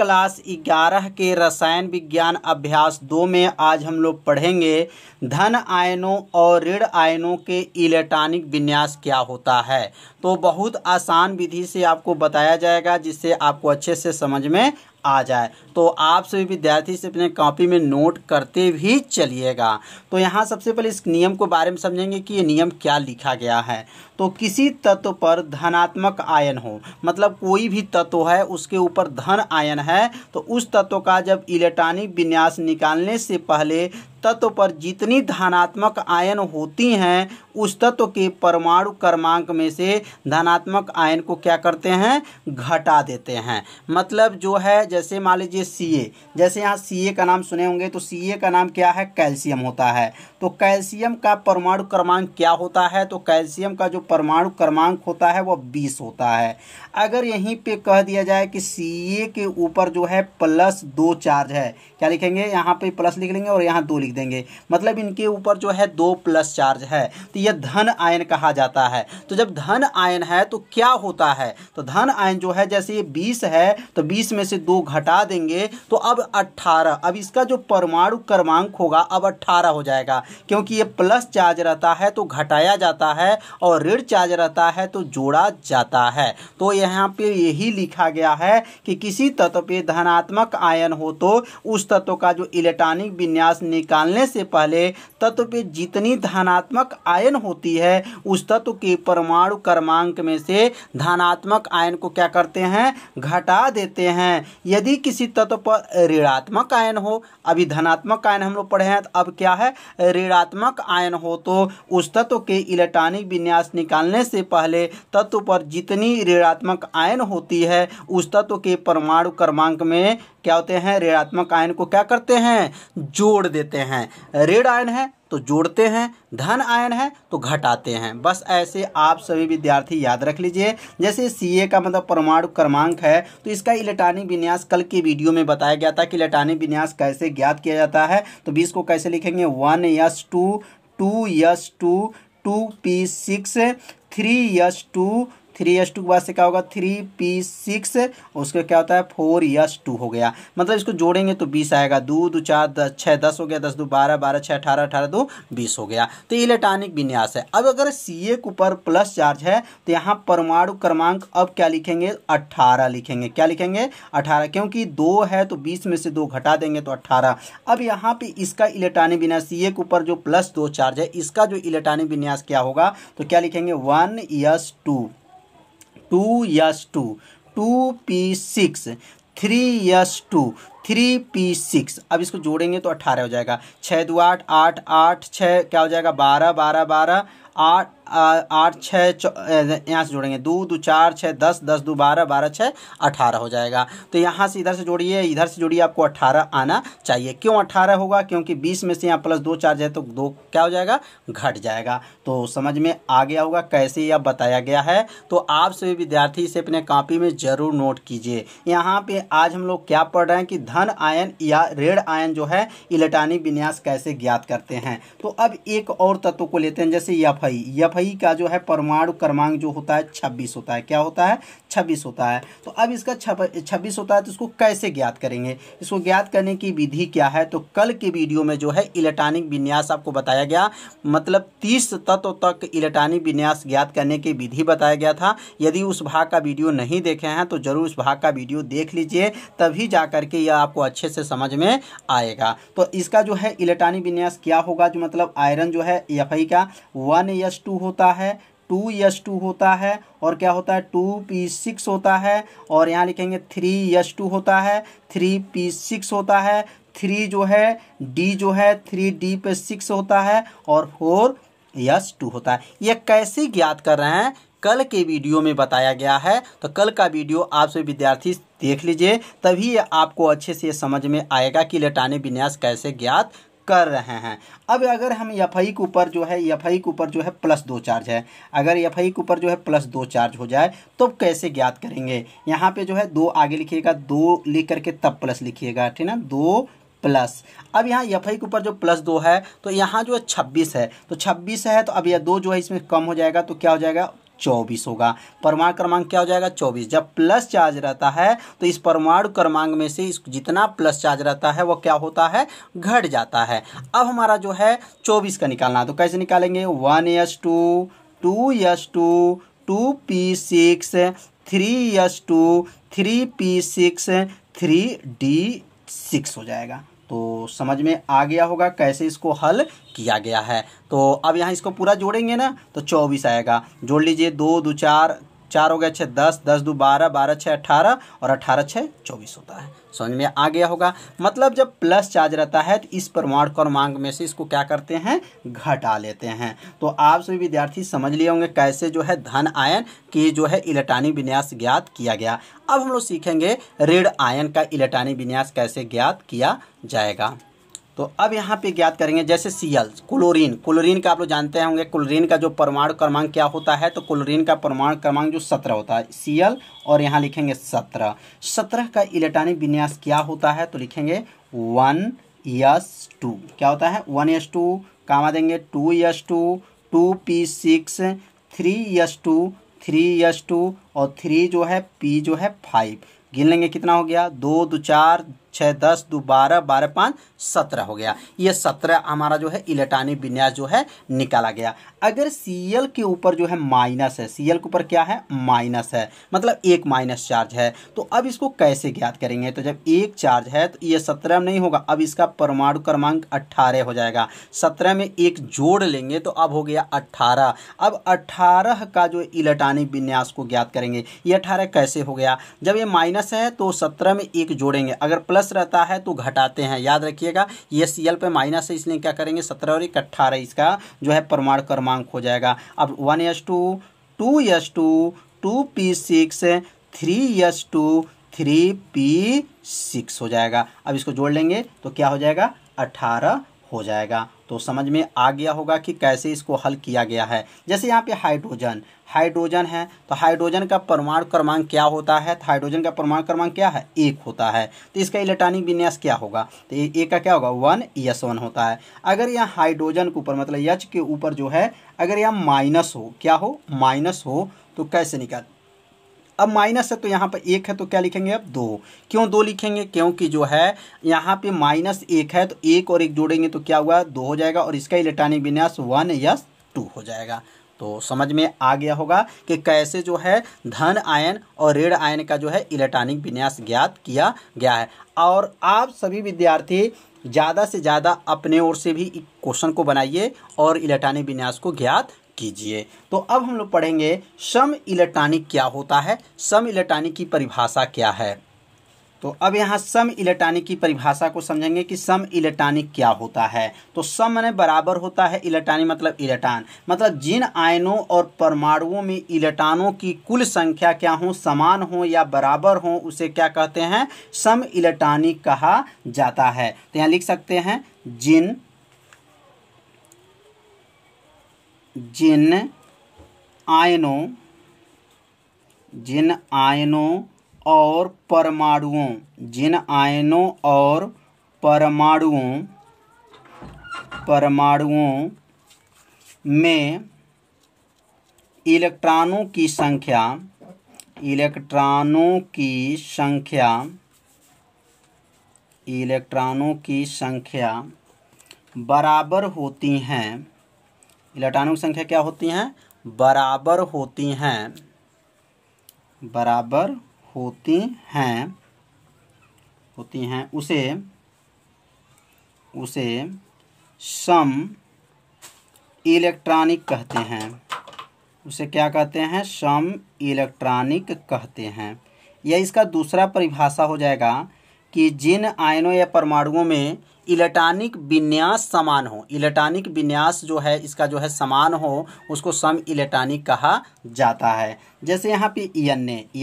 Class 11 के रसायन विज्ञान अभ्यास 2 में आज हम लोग पढ़ेंगे धन आयनों और ऋण आयनों के इलेक्ट्रॉनिक विन्यास क्या होता है। तो बहुत आसान विधि से आपको बताया जाएगा जिससे आपको अच्छे से समझ में आ जाए। तो आप सभी विद्यार्थी से अपने कॉपी में नोट करते भी चलिएगा। तो यहाँ सबसे पहले इस नियम को बारे में समझेंगे कि ये नियम क्या लिखा गया है। तो किसी तत्व पर धनात्मक आयन हो, मतलब कोई भी तत्व है उसके ऊपर धन आयन है, तो उस तत्व का जब इलेक्ट्रॉनिक विन्यास निकालने से पहले तत्व पर जितनी धनात्मक आयन होती हैं उस तत्व के परमाणु क्रमांक में से धनात्मक आयन को क्या करते हैं, घटा देते हैं। मतलब जो है जैसे मान लीजिए Ca, जैसे यहाँ Ca का नाम सुने होंगे तो Ca का नाम क्या है, कैल्शियम होता है। तो कैल्शियम का परमाणु क्रमांक क्या होता है, तो कैल्शियम का जो परमाणु क्रमांक होता है वो 20 होता है। अगर यहीं पे कह दिया जाए कि Ca के ऊपर जो है +2 चार्ज है, क्या लिखेंगे, यहाँ पे प्लस लिख लेंगे और यहाँ 2 लिख देंगे, मतलब इनके ऊपर जो है 2 प्लस चार्ज है, तो यह धन आयन कहा जाता है। तो जब धन आयन है तो क्या होता है, तो धन आयन जो है जैसे ये 20 है तो 20 में से 2 घटा देंगे तो अब 18, अब इसका जो परमाणु क्रमांक होगा अब 18 हो जाएगा, क्योंकि ये प्लस चार्ज रहता है तो घटाया जाता है और ऋण चार्ज रहता है तो जोड़ा जाता है। तो यहाँ पे यही लिखा गया है कि किसी तत्व पे धनात्मक आयन हो तो उस तत्व का जो इलेक्ट्रॉनिक विन्यास निकालने से पहले तत्व पे जितनी धनात्मक आयन होती है उस तत्व के परमाणु क्रमांक में से धनात्मक आयन को क्या करते हैं, घटा देते हैं। यदि किसी तत्व पर ऋणात्मक आयन हो, अभी धनात्मक आयन हम लोग पढ़े हैं, तो अब क्या है, ऋणात्मक आयन हो तो उस तत्व के इलेक्ट्रॉनिक विन्यास निकालने से पहले तत्व पर जितनी ऋणात्मक आयन होती है उस तत्व के परमाणु क्रमांक में क्या होते हैं, ऋणात्मक आयन को क्या करते हैं, जोड़ देते हैं। ऋण आयन है तो जोड़ते हैं, धन आयन है तो घटाते हैं। बस ऐसे आप सभी विद्यार्थी याद रख लीजिए। जैसे Ca का मतलब परमाणु क्रमांक है तो इसका इलेक्ट्रॉनिक विन्यास कल के वीडियो में बताया गया था कि इलेक्ट्रॉनिक विन्यास कैसे ज्ञात किया जाता है। तो 20 को कैसे लिखेंगे, 1s2 2s2 2p6 3s2 3s2 के बाद से क्या होगा, 3p6, उसका क्या होता है 4s2 हो गया। मतलब इसको जोड़ेंगे तो 20 आएगा, 2 2 4 10 6 10 हो गया, 10 2 12 12 6 18 18 2 20 हो गया। तो इलेक्ट्रॉनिक विन्यास है। अब अगर Ca के ऊपर प्लस चार्ज है तो यहाँ परमाणु क्रमांक अब क्या लिखेंगे, 18 लिखेंगे। क्या लिखेंगे, 18, क्योंकि 2 है तो 20 में से 2 घटा देंगे तो 18। अब यहाँ पे इसका इलेक्ट्रॉनिक विन्यास Ca के ऊपर जो +2 चार्ज है इसका जो इलेक्ट्रॉनिक विन्यास क्या होगा, तो क्या लिखेंगे, 1s2 2s2 2p6 3s2 3p6। अब इसको जोड़ेंगे तो 18 हो जाएगा, 6 2 8 8 8 6 क्या हो जाएगा, 12 12 12 8 8 6 यहाँ से जोड़ेंगे, 2 2 4 6 10 10 2 12 12 6 18 हो जाएगा। तो यहाँ से इधर से जोड़िए, इधर से जोड़िए, आपको 18 आना चाहिए। क्यों 18 होगा, क्योंकि 20 में से यहाँ +2 चार्ज है तो 2 क्या हो जाएगा, घट जाएगा। तो समझ में आ गया होगा कैसे यह बताया गया है। तो आप सभी विद्यार्थी इसे अपने कॉपी में जरूर नोट कीजिए। यहाँ पे आज हम लोग क्या पढ़ रहे हैं कि धन आयन या ऋण आयन जो है इलेक्ट्रॉनिक विन्यास कैसे ज्ञात करते हैं। तो अब एक और तत्व को लेते हैं, जैसे Fe का जो है परमाणु क्रमांक जो होता है 26 होता है। क्या होता है, 26 होता है। तो अब इसका 26 होता है तो इसको कैसे ज्ञात करेंगे, इसको ज्ञात करने की विधि क्या है, तो कल के वीडियो में जो है इलेक्ट्रॉनिक विन्यास आपको बताया गया, मतलब 30 तत्व तक इलेक्ट्रॉनिक विन्यास ज्ञात करने की विधि बताया गया था। यदि उस भाग का वीडियो नहीं देखे हैं तो जरूर उस भाग का वीडियो देख लीजिए, तभी जा करके यह आपको अच्छे से समझ में आएगा। तो इसका जो है इलेक्ट्रॉनिक विन्यास क्या होगा, जो मतलब आयरन जो है Fe का 1s2 होता है, 2s2 होता है और क्या होता है 2p6 होता है, और यहाँ लिखेंगे 3s2 होता है, 3p6 होता है, 3 जो है D जो है 3D पे 6 होता है और 4s2 होता है। यह कैसे ज्ञात कर रहे हैं, कल के वीडियो में बताया गया है। तो कल का वीडियो आप सभी विद्यार्थी देख लीजिए, तभी आपको अच्छे से समझ में आएगा कि इलेक्ट्रॉनिक विन्यास कैसे ज्ञात कर रहे हैं। अब अगर हम Fe के ऊपर जो है +2 चार्ज है, अगर Fe के ऊपर जो है +2 चार्ज हो जाए तो कैसे ज्ञात करेंगे, यहाँ पे जो है 2 आगे लिखिएगा, 2 लिख करके तब प्लस लिखिएगा, ठीक ना, 2 प्लस। अब यहाँ Fe के ऊपर जो +2 है तो यहाँ जो है 26 है, तो 26 है तो अब यह 2 जो है इसमें कम हो जाएगा तो क्या हो जाएगा, 24 होगा। परमाणु क्रमांक क्या हो जाएगा 24। जब प्लस चार्ज रहता है तो इस परमाणु क्रमांक में से इस जितना प्लस चार्ज रहता है वो क्या होता है, घट जाता है। अब हमारा जो है 24 का निकालना है, तो कैसे निकालेंगे, 1s2 2s2 2p6 3s2 3p6 3d6 हो जाएगा। तो समझ में आ गया होगा कैसे इसको हल किया गया है। तो अब यहाँ इसको पूरा जोड़ेंगे ना तो 24 आएगा। जोड़ लीजिए, 2 2 4 4 हो गया 6 10 10 2 12 12 6 18 और 18 6 24 होता है। समझ में आ गया होगा। मतलब जब प्लस चार्ज रहता है तो इस परमाणु क्रमांक में से इसको क्या करते हैं, घटा लेते हैं। तो आप सभी विद्यार्थी समझ लिए होंगे कैसे जो है धन आयन की जो है इलेक्ट्रॉनिक विन्यास ज्ञात किया गया। अब हम लोग सीखेंगे ऋण आयन का इलेक्ट्रॉनिक विन्यास कैसे ज्ञात किया जाएगा। तो अब यहाँ पे ज्ञात करेंगे, जैसे Cl क्लोरीन का आप लोग जानते होंगे। क्लोरीन का जो परमाणु क्रमांक क्या होता है, तो क्लोरीन का परमाणु क्रमांक जो 17 होता है, Cl और यहाँ लिखेंगे 17 का इलेक्ट्रॉनिक विन्यास क्या होता है, तो लिखेंगे 1s2। क्या होता है 1s2, कामा देंगे 2s2 2p6 3s2 3s2 और 3 जो है p जो है 5। गिन लेंगे कितना हो गया, 2 2 4 6 10 2 12 12 5 17 हो गया। ये 17 हमारा जो है इलेक्ट्रॉनिक विन्यास जो है निकाला गया। अगर Cl के ऊपर जो है माइनस है, Cl के ऊपर क्या है, माइनस है, मतलब एक माइनस चार्ज है। तो अब इसको कैसे ज्ञात करेंगे, तो जब एक चार्ज है तो ये 17 नहीं होगा, अब इसका परमाणु क्रमांक 18 हो जाएगा। 17 में एक जोड़ लेंगे तो अब हो गया 18। अब 18 का जो इलेक्ट्रॉनिक विन्यास को ज्ञात करेंगे। ये 18 कैसे हो गया, जब ये माइनस है तो 17 में एक जोड़ेंगे, अगर प्लस रहता है तो घटाते हैं। याद रखिएगा ये Cl पे माइनस है, इसलिए क्या करेंगे 17 और 18 इसका जो है परमाणु क्रमांक हो जाएगा। अब 1s2 2s2 2p6 3s2 3p6 हो जाएगा। अब इसको जोड़ लेंगे तो क्या हो जाएगा, 18 हो जाएगा। तो समझ में आ गया होगा कि कैसे इसको हल किया गया है। जैसे यहाँ पे हाइड्रोजन है, तो हाइड्रोजन का परमाणु क्रमांक क्या होता है, तो हाइड्रोजन का परमाणु क्रमांक क्या है, 1 होता है। तो इसका इलेक्ट्रॉनिक विन्यास क्या होगा, तो एक का क्या होगा 1s1 होता है। अगर यहाँ हाइड्रोजन के ऊपर मतलब H के ऊपर जो है अगर यहाँ माइनस हो, क्या हो, माइनस हो, तो कैसे निकाल, अब माइनस है तो यहाँ पर 1 है तो क्या लिखेंगे, अब 2। क्यों 2 लिखेंगे, क्योंकि जो है यहाँ पे -1 है तो 1 और 1 जोड़ेंगे तो क्या हुआ 2 हो जाएगा और इसका इलेक्ट्रॉनिक विन्यास 1s2 हो जाएगा। तो समझ में आ गया होगा कि कैसे जो है धन आयन और ऋण आयन का जो है इलेक्ट्रॉनिक विन्यास ज्ञात किया गया है। और आप सभी विद्यार्थी ज़्यादा से ज़्यादा अपने ओर से भी क्वेश्चन को बनाइए और इलेक्ट्रॉनिक विन्यास को ज्ञात कीजिए। तो अब हम लोग पढ़ेंगे सम इलेक्ट्रॉनिक क्या होता है, सम इलेक्ट्रॉनिक की परिभाषा क्या है। तो अब यहाँ सम इलेक्ट्रॉनिक की परिभाषा को समझेंगे कि सम इलेक्ट्रॉनिक क्या होता है। तो सम माने बराबर होता है, इलेक्ट्रॉनिक मतलब इलेक्ट्रॉन, मतलब जिन आयनों और परमाणुओं में इलेक्ट्रॉनों की कुल संख्या क्या हो, समान हो या बराबर हो, उसे क्या कहते हैं, सम इलेक्ट्रॉनिक कहा जाता है। तो यहाँ लिख सकते हैं जिन आयनों और परमाणुओं में इलेक्ट्रॉनों की संख्या बराबर होती हैं, इलेक्ट्रॉनों की संख्या क्या होती हैं, बराबर होती हैं, उसे सम इलेक्ट्रॉनिक कहते हैं। उसे क्या कहते हैं, सम इलेक्ट्रॉनिक कहते हैं। यह इसका दूसरा परिभाषा हो जाएगा कि जिन आयनों या परमाणुओं में इलेक्ट्रॉनिक विन्यास समान हो, इलेक्ट्रॉनिक विन्यास जो है इसका जो है समान हो, उसको सम इलेक्ट्रॉनिक कहा जाता है। जैसे यहाँ पे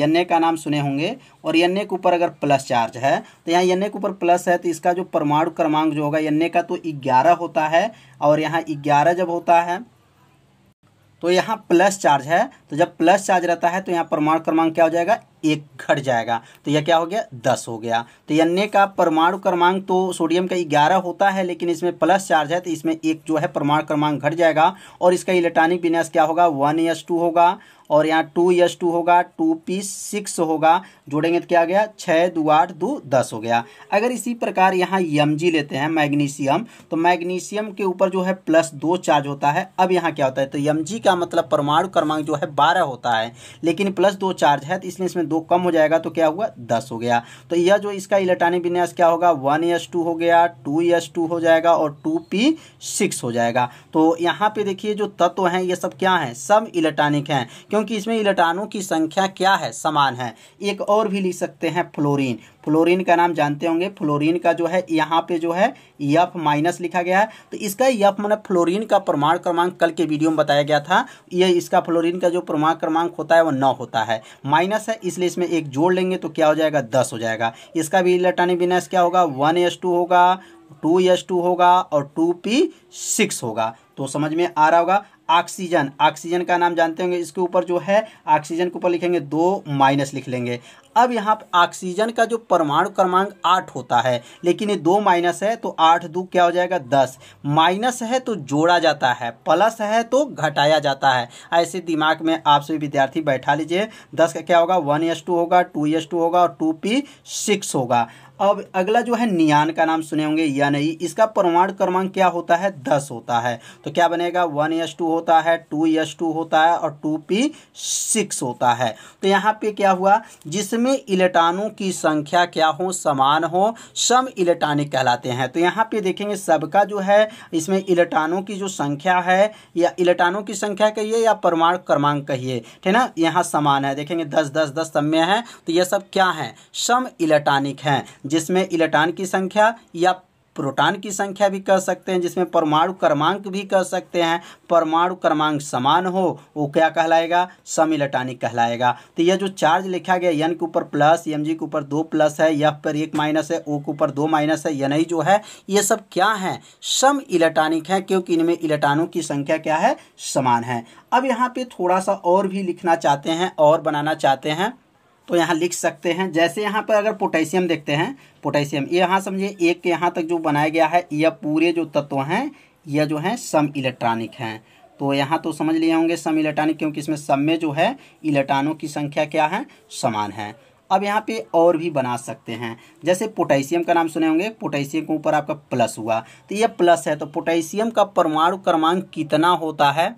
Na का नाम सुने होंगे, और Na के ऊपर अगर प्लस चार्ज है तो यहाँ Na के ऊपर प्लस है तो इसका जो परमाणु क्रमांक जो होगा Na का तो 11 होता है, और यहाँ 11 जब होता है तो यहाँ प्लस चार्ज है तो जब प्लस चार्ज रहता है तो यहाँ परमाणु क्रमांक क्या हो जाएगा, 1 घट जाएगा। तो यह क्या हो गया, 10 हो गया। तो Na का परमाणु क्रमांक तो सोडियम का 11 होता है, लेकिन इसमें प्लस चार्ज है तो इसमें एक जो है परमाणु क्रमांक घट जाएगा और इसका इलेक्ट्रॉनिक विन्यास क्या होगा, 1s2 होगा और यहाँ 2s2 होगा, 2p6 होगा, जोड़ेंगे तो क्या आ गया, 6 2 8 2 10 हो गया। अगर इसी प्रकार यहाँ Mg लेते हैं मैग्नीशियम, तो मैग्नीशियम के ऊपर जो है +2 चार्ज होता है। अब यहाँ क्या होता है, तो Mg का मतलब परमाणु क्रमांक जो है 12 होता है, लेकिन +2 चार्ज है तो इसलिए इसमें 2 कम हो जाएगा, तो क्या हुआ, 10 हो गया। तो यह जो इसका इलेक्ट्रॉनिक विन्यास क्या होगा, 1s2 हो गया, 2s2 हो जाएगा और 2p6 हो जाएगा। तो यहाँ पे देखिए जो तत्व हैं ये सब क्या हैं, सब इलेक्ट्रॉनिक हैं, क्योंकि इसमें इलेक्ट्रॉनों की संख्या क्या है, समान है। एक और भी लिख सकते हैं फ्लोरीन, फ्लोरीन का नाम जानते होंगे। फ्लोरीन का जो है यहाँ पे जो है F- लिखा गया है, तो इसका F माने फ्लोरीन का परमाणु क्रमांक कल के वीडियो में बताया गया था। ये इसका फ्लोरीन का जो परमाणु क्रमांक होता है वो 9 होता है, माइनस है इसलिए इसमें एक जोड़ लेंगे तो क्या हो जाएगा, 10 हो जाएगा। इसका भी इलेक्ट्रॉनिक विन्यास क्या होगा, 1s2 होगा, 2s2 होगा और 2p6 होगा। तो समझ में आ रहा होगा। ऑक्सीजन, ऑक्सीजन का नाम जानते होंगे। इसके ऊपर जो है ऑक्सीजन के ऊपर लिखेंगे 2 माइनस लिख लेंगे। अब यहाँ पे ऑक्सीजन का जो परमाणु क्रमांक 8 होता है, लेकिन ये 2 माइनस है तो 8 2 क्या हो जाएगा, 10। माइनस है तो जोड़ा जाता है, प्लस है तो घटाया जाता है। ऐसे दिमाग में आप सभी विद्यार्थी बैठा लीजिए। 10 का क्या होगा, 1s2 होगा, 2s2 होगा और 2p6 होगा। अब अगला जो है नियान का नाम सुने होंगे या नहीं, इसका परमाणु क्रमांक क्या होता है, 10 होता है। तो क्या बनेगा, 1s2 होता है, 2s2 होता है और 2p6 होता है। तो यहाँ पे क्या हुआ, जिसमें इलेक्ट्रॉनों की संख्या क्या हो, समान हो, सम इलेक्ट्रॉनिक कहलाते हैं। तो यहाँ पे देखेंगे सबका जो है इसमें इलेक्ट्रॉनों की जो संख्या है, या इलेक्ट्रॉनों की संख्या कहिए या परमाणु क्रमांक कहिए, ठीक ना, यहाँ समान है। देखेंगे 10 10 10 सब में है, तो ये सब क्या है, सम इलेक्ट्रॉनिक हैं, जिसमें इलेक्ट्रॉन की संख्या या प्रोटॉन की संख्या भी कह सकते हैं, जिसमें परमाणु क्रमांक भी कह सकते हैं, परमाणु क्रमांक समान हो वो क्या कहलाएगा, सम इलेक्ट्रॉनिक कहलाएगा। तो यह जो चार्ज लिखा गया N के ऊपर प्लस, Mg के ऊपर 2 प्लस है, F पर 1 माइनस है, O के ऊपर 2 माइनस है, Ni जो है ये सब क्या है, सम इलेक्ट्रॉनिक है, क्योंकि इनमें इलेक्ट्रॉनों की संख्या क्या है, समान है। अब यहाँ पे थोड़ा सा और भी लिखना चाहते हैं और बनाना चाहते हैं तो यहाँ लिख सकते हैं। जैसे यहाँ पर अगर पोटेशियम देखते हैं, पोटेशियम ये यहाँ समझिए एक के यहाँ तक जो बनाया गया है, यह पूरे जो तत्व हैं यह जो है सम इलेक्ट्रॉनिक हैं। तो यहाँ तो समझ लिए होंगे सम इलेक्ट्रॉनिक, क्योंकि इसमें सब में जो है इलेक्ट्रॉनों की संख्या क्या है, समान है। अब यहाँ पे और भी बना सकते हैं। जैसे पोटेशियम का नाम सुने होंगे, पोटेशियम के ऊपर आपका प्लस हुआ तो यह प्लस है, तो पोटेशियम का परमाणु क्रमांक कितना होता है,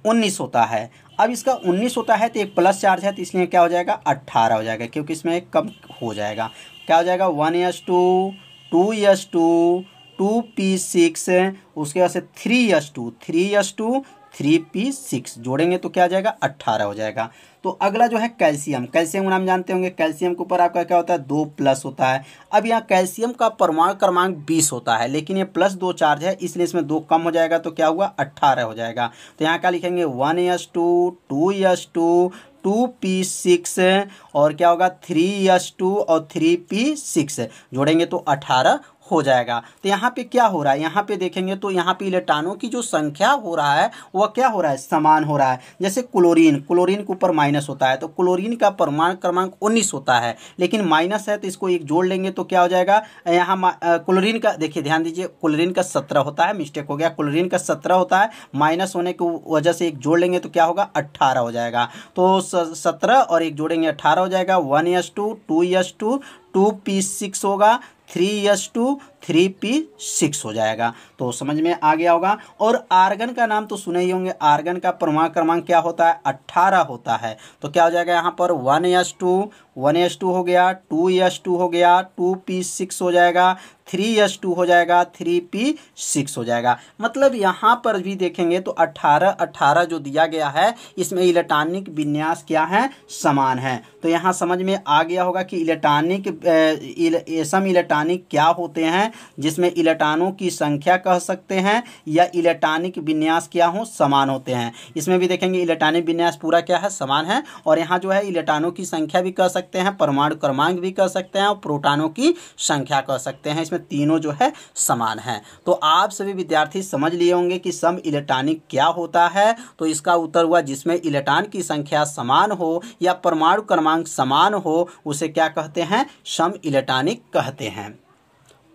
19 होता है। अब इसका 19 होता है तो एक प्लस चार्ज है, तो इसलिए क्या हो जाएगा, 18 हो जाएगा, क्योंकि इसमें एक कम हो जाएगा। क्या हो जाएगा, 1s2 2s2 2p6, उसके बाद से 3s2 3p6 जोड़ेंगे तो क्या आ जाएगा, 18 हो जाएगा। तो अगला जो है कैल्शियम, कैल्शियम का नाम जानते होंगे। कैल्शियम के ऊपर आपका क्या होता है, 2 प्लस होता है। अब यहाँ कैल्शियम का परमाणु क्रमांक 20 होता है, लेकिन ये +2 चार्ज है इसलिए इसमें 2 कम हो जाएगा, तो क्या हुआ, 18 हो जाएगा। तो यहाँ क्या लिखेंगे, 1s2 2s2 2p6 और क्या होगा, 3s2 और 3p6 जोड़ेंगे तो 18 हो जाएगा। तो यहाँ पे क्या हो रहा है, यहाँ पे देखेंगे तो यहाँ पे इलेक्ट्रॉनों की जो संख्या हो रहा है वह क्या हो रहा है, समान हो रहा है। जैसे क्लोरीन, क्लोरीन के ऊपर माइनस होता है, तो क्लोरीन का परमाणु क्रमांक 19 होता है, लेकिन माइनस है तो इसको एक जोड़ लेंगे तो क्या हो जाएगा, यहाँ क्लोरीन का देखिए ध्यान दीजिए, क्लोरीन का 17 होता है, मिस्टेक हो गया, क्लोरीन का 17 होता है, माइनस होने की वजह से एक जोड़ लेंगे तो क्या होगा, 18 हो जाएगा। तो 17 और एक जोड़ेंगे 18 हो जाएगा। 1s2 2s2 2p6 होगा, 3s2 3p6 हो जाएगा। तो समझ में आ गया होगा। और आर्गन का नाम तो सुने ही होंगे, आर्गन का परमाणु क्रमांक क्या होता है, 18 होता है। तो क्या हो जाएगा यहाँ पर, 1s2 हो गया, 2s2 हो गया, 2p6 हो जाएगा, 3s2 हो जाएगा, 3p6 हो जाएगा। मतलब यहाँ पर भी देखेंगे तो 18 जो दिया गया है इसमें इलेक्ट्रॉनिक विन्यास क्या है, समान है। तो यहाँ समझ में आ गया होगा कि इलेक्ट्रॉनिक सम इलेक्ट्रॉनिक क्या होते हैं, जिसमें इलेक्ट्रॉनों की संख्या कह सकते हैं या इलेक्ट्रॉनिक विन्यास क्या हो, समान होते हैं। इसमें भी देखेंगे इलेक्ट्रॉनिक विन्यास पूरा क्या है, समान है। और यहाँ जो है इलेक्ट्रॉनों की संख्या भी कह सकते हैं, परमाणु क्रमांक भी कह सकते हैं और प्रोटॉनों की संख्या कह सकते हैं। इसमें तीनों जो है समान है। तो आप सभी विद्यार्थी समझ लिए होंगे कि सम इलेक्ट्रॉनिक क्या होता है। तो इसका उत्तर हुआ जिसमें इलेक्ट्रॉन की संख्या समान हो या परमाणु क्रमांक समान हो उसे क्या कहते हैं, सम इलेक्ट्रॉनिक कहते हैं।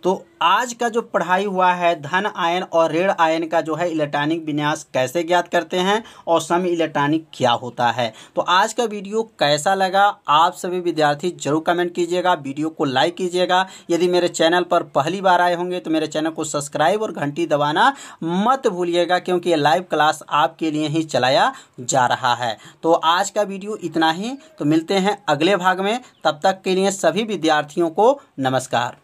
तो आज का जो पढ़ाई हुआ है धन आयन और ऋण आयन का जो है इलेक्ट्रॉनिक विन्यास कैसे ज्ञात करते हैं और सम इलेक्ट्रॉनिक क्या होता है। तो आज का वीडियो कैसा लगा आप सभी विद्यार्थी जरूर कमेंट कीजिएगा, वीडियो को लाइक कीजिएगा। यदि मेरे चैनल पर पहली बार आए होंगे तो मेरे चैनल को सब्सक्राइब और घंटी दबाना मत भूलिएगा, क्योंकि ये लाइव क्लास आपके लिए ही चलाया जा रहा है। तो आज का वीडियो इतना ही, तो मिलते हैं अगले भाग में। तब तक के लिए सभी विद्यार्थियों को नमस्कार।